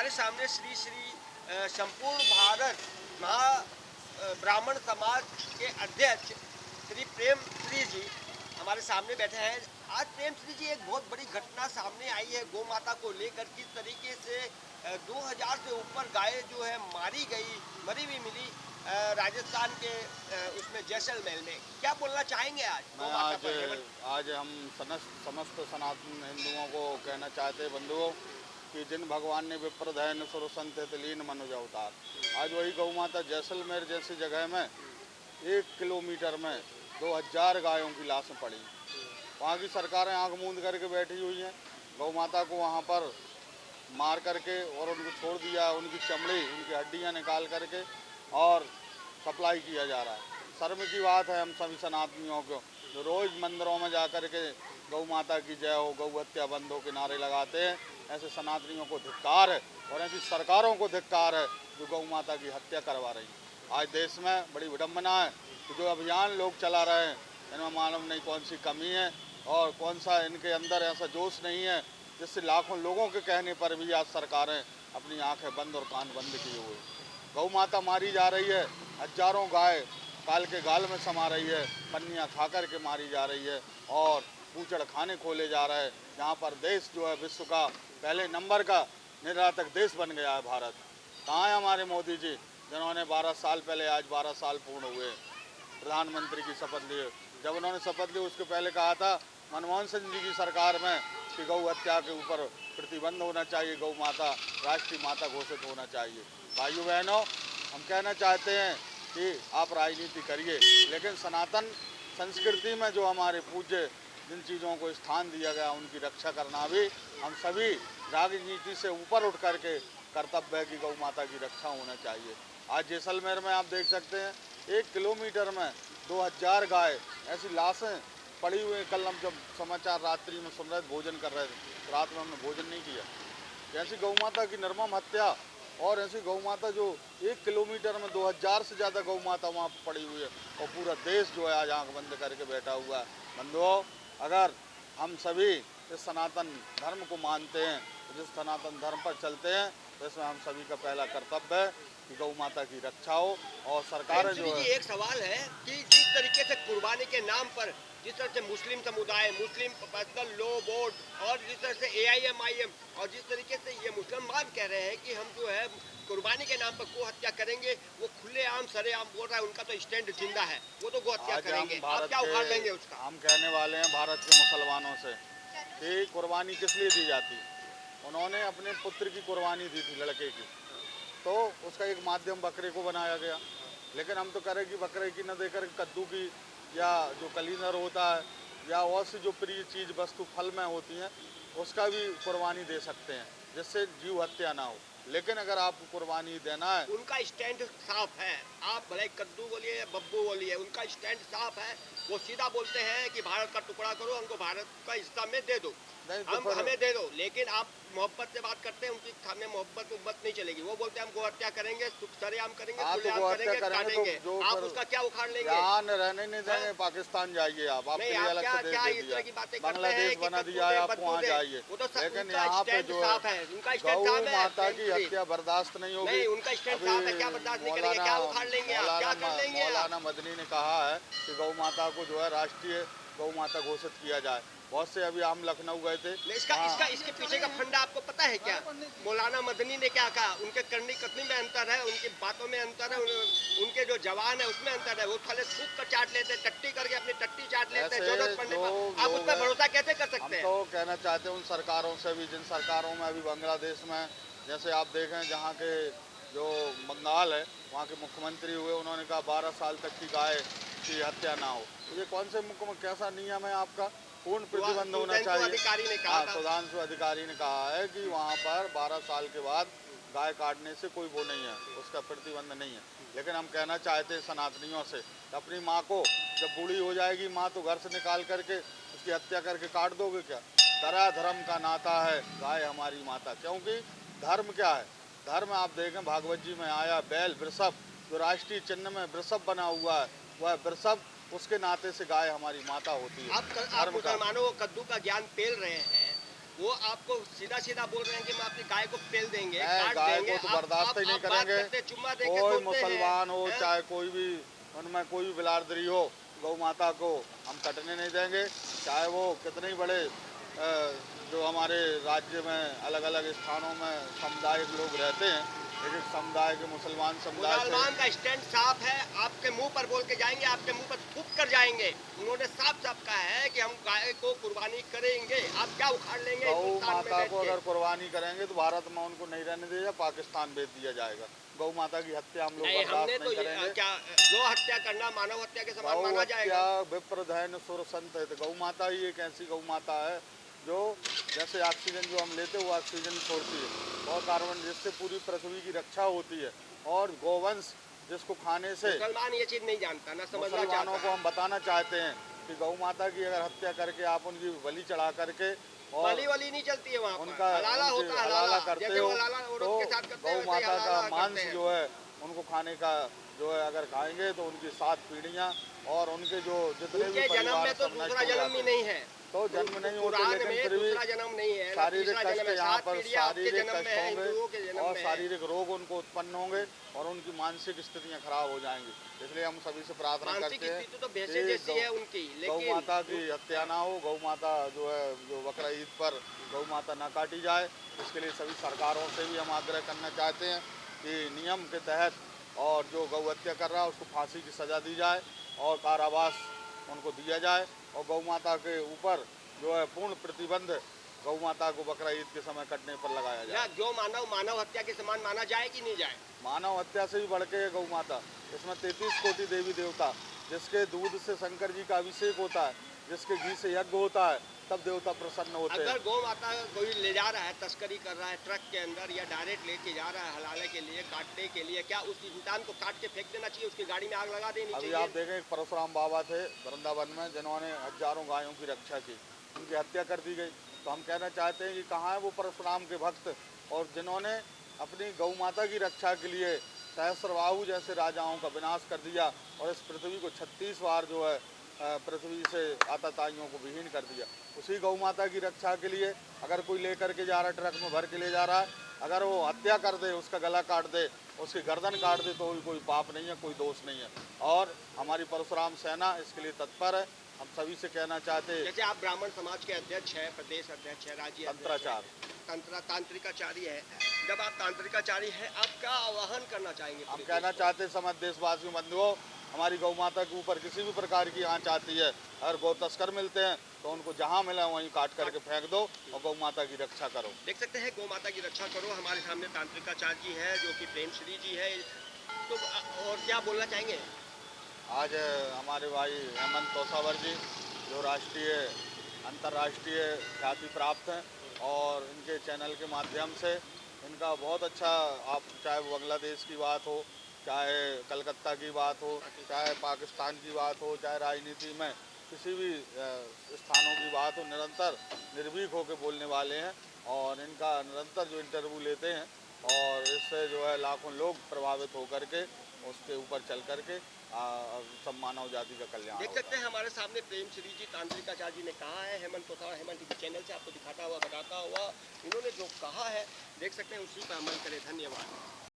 हमारे सामने श्री श्री संपूर्ण भारत महा ब्राह्मण समाज के अध्यक्ष श्री प्रेम श्री जी हमारे सामने बैठे हैं। आज प्रेम श्री जी एक बहुत बड़ी घटना सामने आई है गौ माता को लेकर, किस तरीके से 2000 से ऊपर गायें जो है मारी गई, मरी हुई मिली राजस्थान के उसमें जैसलमेर में। क्या बोलना चाहेंगे आज गौ माता पर? आज हम समस्त सनातन हिंदुओं को कहना चाहते हैं बंधुओं कि जिन भगवान ने विप्रधैन सुर संत लीन मनुज अवतार, आज वही गौ माता जैसलमेर जैसी जगह में 1 किलोमीटर में 2000 गायों की लाशें पड़ी। वहाँ की सरकारें आंख मूंद करके बैठी हुई हैं। गौ माता को वहाँ पर मार करके और उनको छोड़ दिया, उनकी चमड़ी उनकी हड्डियाँ निकाल करके और सप्लाई किया जा रहा है। शर्म की बात है हम सभी सनातनियों को जो रोज़ मंदिरों में जा कर के गौ माता की जय हो, गौ हत्या बंद हो के नारे लगाते हैं। ऐसे सनातनियों को धिक्कार है और ऐसी सरकारों को धिक्कार है जो गौ माता की हत्या करवा रही है। आज देश में बड़ी विडम्बना है कि जो अभियान लोग चला रहे हैं इनमें मालूम नहीं कौन सी कमी है और कौन सा इनके अंदर ऐसा जोश नहीं है जिससे लाखों लोगों के कहने पर भी आज सरकारें अपनी आंखें बंद और कान बंद किए हुए। गौ माता मारी जा रही है, हजारों गाय काल के गाल में समा रही है, पन्नियाँ खा कर के मारी जा रही है और कूचड़ खाने खोले जा रहे हैं। जहाँ पर देश जो है विश्व का पहले नंबर का निर्यातक देश बन गया है भारत। कहाँ है हमारे मोदी जी जिन्होंने 12 साल पहले, आज 12 साल पूर्ण हुए प्रधानमंत्री की शपथ लिए। जब उन्होंने शपथ ली उसके पहले कहा था मनमोहन सिंह जी की सरकार में कि गौ हत्या के ऊपर प्रतिबंध होना चाहिए, गौ माता राष्ट्रीय माता घोषित होना चाहिए। भाइयों बहनों, हम कहना चाहते हैं कि आप राजनीति करिए, लेकिन सनातन संस्कृति में जो हमारे पूज्य जिन चीज़ों को स्थान दिया गया उनकी रक्षा करना भी हम सभी राजनीति से ऊपर उठ करके कर्तव्य है कि गौ माता की रक्षा होना चाहिए। आज जैसलमेर में आप देख सकते हैं 1 किलोमीटर में 2000 गाय ऐसी लाशें पड़ी हुई। कल हम जब समाचार रात्रि में सुन रहे थे, भोजन कर रहे थे, रात में हमने भोजन नहीं किया। ऐसी गौ माता की निर्मम हत्या और ऐसी गौ माता जो 1 किलोमीटर में 2000 से ज़्यादा गौ माता वहाँ पड़ी हुई है और पूरा देश जो है आज आँख बंद करके बैठा हुआ है। बंधुओं, अगर हम सभी इस सनातन धर्म को मानते हैं, जिस सनातन धर्म पर चलते हैं, तो इसमें हम सभी का पहला कर्तव्य है कि गौ माता की रक्षा हो। और सरकारें जो है, एक सवाल है कि जिस तरीके से कुर्बानी के नाम पर जिस तरह से मुस्लिम समुदाय, मुस्लिम पर्सनल लॉ बोर्ड और जिस तरह से AIM और जिस तरीके से ये मुसलमान कह रहे हैं कि हम जो है कुर्बानी के नाम पर गो हत्या करेंगे, वो खुलेआम सरेआम बोल रहा है, उनका तो स्टैंड जिंदा है, वो तो गो हत्या करेंगे। आप क्या उखाड़ लेंगे उसका? हम कहने वाले हैं भारत के मुसलमानों से कि कुर्बानी किस लिए दी जाती। उन्होंने अपने पुत्र की कुर्बानी दी थी, लड़के की, तो उसका एक माध्यम बकरे को बनाया गया। लेकिन हम तो करें कि बकरे की न देकर कद्दू की या जो कलीनर होता है या और सी जो प्रिय चीज़ वस्तु फल में होती हैं उसका भी कुर्बानी दे सकते हैं जिससे जीव हत्या ना हो। लेकिन अगर आपको कुर्बानी देना है, उनका स्टैंड साफ है। आप भले कद्दू बोलिए या बब्बू बोलिए, उनका स्टैंड साफ है। वो सीधा बोलते हैं कि भारत का टुकड़ा करो, हमको भारत का हिस्सा में दे दो, हम हमें दे दो। लेकिन आप मोहब्बत से बात करते हैं, उनकी हमें मोहब्बत नहीं चलेगी। वो बोलते हैं हम गो हत्या करेंगे, सरेआम करेंगे, खुलेआम करेंगे, काटेंगे। तो आप उसका क्या उखाड़ लेंगे? रहने नहीं देंगे। पाकिस्तान जाइए आप नहीं, लिए अलग से इस तरह की बातें बांग्लादेश बना दिया है, आप वहाँ जाइए। लेकिन यहाँ पे जो है गौ माता की हत्या बर्दाश्त नहीं होगी। उनका स्टैंड साफ है, क्या बर्दाश्त नहीं करेंगे? क्या उखाड़ लेंगे? मौलाना मदनी ने कहा है कि गौ माता को जो है राष्ट्रीय गौ माता घोषित किया जाए। बहुत से अभी हम लखनऊ गए थे। इसके पीछे का फंडा आपको पता है क्या? मौलाना मदनी ने क्या कहा? उनके करनी कथनी में अंतर है, उनकी बातों में अंतर है, उनके जो जवान है उसमें अंतर है। वो थोड़े थूक कर चाट लेते, टट्टी करके अपनी टट्टी चाट लेते हैं जरूरत पड़ने पर। आप उस पर भरोसा कैसे कर सकते हैं? हम तो कहना चाहते हैं उन सरकारों से भी, जिन सरकारों में अभी बांग्लादेश में जैसे आप देखें, जहाँ के जो बंगाल है वहाँ के मुख्यमंत्री हुए, उन्होंने कहा 12 साल तक की गाय की हत्या ना हो। तो ये कौन से मुख्यमंत्री, कैसा नियम है आपका? पूर्ण प्रतिबंध होना चाहिए। सुधांशु अधिकारी ने कहा है कि वहाँ पर 12 साल के बाद गाय काटने से कोई वो नहीं है, उसका प्रतिबंध नहीं है। लेकिन हम कहना चाहते हैं सनातनियों से, अपनी माँ को जब बूढ़ी हो जाएगी माँ तो घर से निकाल करके उसकी हत्या करके काट दोगे क्या? धरा धर्म का नाता है, गाय हमारी माता। क्योंकि धर्म क्या है? धर्म आप देखें भागवत जी में आया, बैल वृषभ जो राष्ट्रीय चिन्ह में वृषभ बना हुआ है, वह वृषभ उसके नाते से गाय हमारी माता होती है। आप मुसलमानों को कद्दू का ज्ञान पेल रहे हैं, वो आपको सीधा सीधा बोल रहे हैं कि हम आपकी गाय को पेल देंगे, हैं, काट गाय देंगे। को तो बर्दाश्त ही नहीं आप बात करेंगे। करते चुम्मा दे के कोई छोड़ते मुसलमान हो, हैं। चाहे कोई भी उनमें कोई भी बिरादरी हो, गौ माता को हम कटने नहीं देंगे। चाहे वो कितने ही बड़े जो हमारे राज्य में अलग अलग स्थानों में सामुदायिक लोग रहते हैं, एक एक समुदाय के मुसलमान समुदाय से मुसलमान का स्टैंड साफ है, आपके मुंह पर बोल के जाएंगे, आपके मुंह पर थूक कर जाएंगे। उन्होंने साफ साफ कहा है कि हम गाय को कुर्बानी करेंगे। आप क्या उखाड़ लेंगे गौ हिंदुस्तान में माता बैठ को के? अगर कुर्बानी करेंगे तो भारत में उनको नहीं रहने दिया, पाकिस्तान भेज दिया जाएगा। गौ माता की हत्या हम लोग नहीं, हमने बर्दाश्त तो नहीं करेंगे। क्या गौ हत्या करना मानव हत्या के समान गौ माना हत्या जाएगा? विप्र धैन सुर संत है। तो गौ माता ही एक ऐसी गौ माता है जो जैसे ऑक्सीजन जो हम लेते हैं वो ऑक्सीजन छोड़ती है और कार्बन, जिससे पूरी पृथ्वी की रक्षा होती है। और गोवंश जिसको खाने से मुसलमान ये चीज नहीं जानता, ना समझना मुसलमानों चाहता को है। हम बताना चाहते हैं कि गौ माता की अगर हत्या करके आप उनकी बलि चढ़ा करके और बलि वली नहीं चलती है वहाँ उनका पर, हलाला उनके होता है। हलाला हलाला करते जैसे हो वो हलाला तो औरत के साथ करते हैं गौ वैसे ही माता का हलाला मांस करते हैं। जो है उनको खाने का जो है अगर खाएंगे तो उनकी 7 पीढ़ियां और उनके जो जितने भी उनके जन्म परिवार में तो सब नष्ट दूसरा हो जन्म जाते ही हैं। नहीं है। तो जन्म नहीं होते, कुरान लेकिन में फिर भी दूसरा जन्म नहीं है, ना शारीरिक तीसरा जन्म कष्ट है। यहाँ 7 पर पीढ़ियां आपके शारीरिक जन्म में कष्ट है, होंगे हिंदुओं के जन्म और में है। शारीरिक रोग उनको उत्पन्न होंगे और उनकी मानसिक स्थितियाँ खराब हो जाएंगी। इसलिए हम सभी से प्रार्थना मानसिक करते हैं स्थिति तो भैंसे कि जैसी है उनकी, गौ लेकिन माता की हत्या ना हो, गौ माता जो है जो बकरा ईद पर गौ माता ना काटी जाए। इसके लिए सभी सरकारों से भी हम आग्रह करना चाहते हैं कि नियम के तहत और जो गौ हत्या कर रहा है उसको फांसी की सज़ा दी जाए और कारावास उनको दिया जाए और गौ माता के ऊपर जो है पूर्ण प्रतिबंध गौ माता को बकरा ईद के समय कटने पर लगाया या जाए। जो मानव हत्या के समान माना जाए कि नहीं जाए? मानव हत्या से भी बढ़ के है गौ माता। इसमें 33 कोटि देवी देवता, जिसके दूध से शंकर जी का अभिषेक होता है, जिसके घी से यज्ञ होता है, तब देवता प्रसन्न होते हैं। अगर गौ माता कोई ले जा रहा है, तस्करी कर रहा है ट्रक के अंदर या डायरेक्ट लेके जा रहा है हलाले के लिए, काटने के लिए, क्या उस इंसान को काट के फेंक देना चाहिए, उसकी गाड़ी में आग लगा देनी अभी चाहिए? आप देखें एक परशुराम बाबा थे वृंदावन में, जिन्होंने हजारों गायों की रक्षा की, उनकी हत्या कर दी गई। तो हम कहना चाहते हैं कि कहाँ है वो परशुराम के भक्त और जिन्होंने अपनी गौ माता की रक्षा के लिए सहस्रबाहु जैसे राजाओं का विनाश कर दिया और इस पृथ्वी को 36 बार जो है पृथ्वी से आतताइयों को विहीन कर दिया। उसी गौ माता की रक्षा के लिए अगर कोई लेकर के जा रहा है, ट्रक में भर के ले जा रहा है, अगर वो हत्या कर दे, उसका गला काट दे, उसकी गर्दन काट दे तो कोई पाप नहीं है, कोई दोष नहीं है। और हमारी परशुराम सेना इसके लिए तत्पर है। हम सभी से कहना चाहते हैं, जैसे आप ब्राह्मण समाज के अध्यक्ष है, प्रदेश अध्यक्ष है, राज्य अध्यक्ष है, तंत्राचार तांत्रिकाचारी है। जब आप तांत्रिकाचारी हैं, आप क्या आह्वान करना चाहेंगे? हम पूरे कहना देश को? चाहते हैं समस्त देशवासियों बंधुओं, हमारी गौ माता के ऊपर किसी भी प्रकार की आँच आती है, अगर गौ तस्कर मिलते हैं तो उनको जहाँ मिला वहीं काट करके फेंक दो और गौ माता की रक्षा करो। देख सकते हैं, गौ माता की रक्षा करो। हमारे सामने तांत्रिकाचार्य जी है, जो कि प्रेम श्री जी है। तो और क्या बोलना चाहेंगे? आज हमारे भाई हेमंत तोसावर जी जो राष्ट्रीय अंतर्राष्ट्रीय ख्याति प्राप्त हैं और इनके चैनल के माध्यम से इनका बहुत अच्छा, आप चाहे वो बांग्लादेश की बात हो, चाहे कलकत्ता की बात हो, चाहे पाकिस्तान की बात हो, चाहे राजनीति में किसी भी स्थानों की बात हो, निरंतर निर्भीक होकर बोलने वाले हैं और इनका निरंतर जो इंटरव्यू लेते हैं और इससे जो है लाखों लोग प्रभावित होकर के उसके ऊपर चल करके सब मानव जाति का कल्याण देख होगा। सकते हैं हमारे सामने प्रेम श्री जी तांत्रिकाचार्य जी ने कहा है। हेमंत तोसावा हेमंत टीवी चैनल से आपको दिखाता हुआ बताता हुआ इन्होंने जो कहा है, देख सकते हैं, उसी पर अमल करें। धन्यवाद।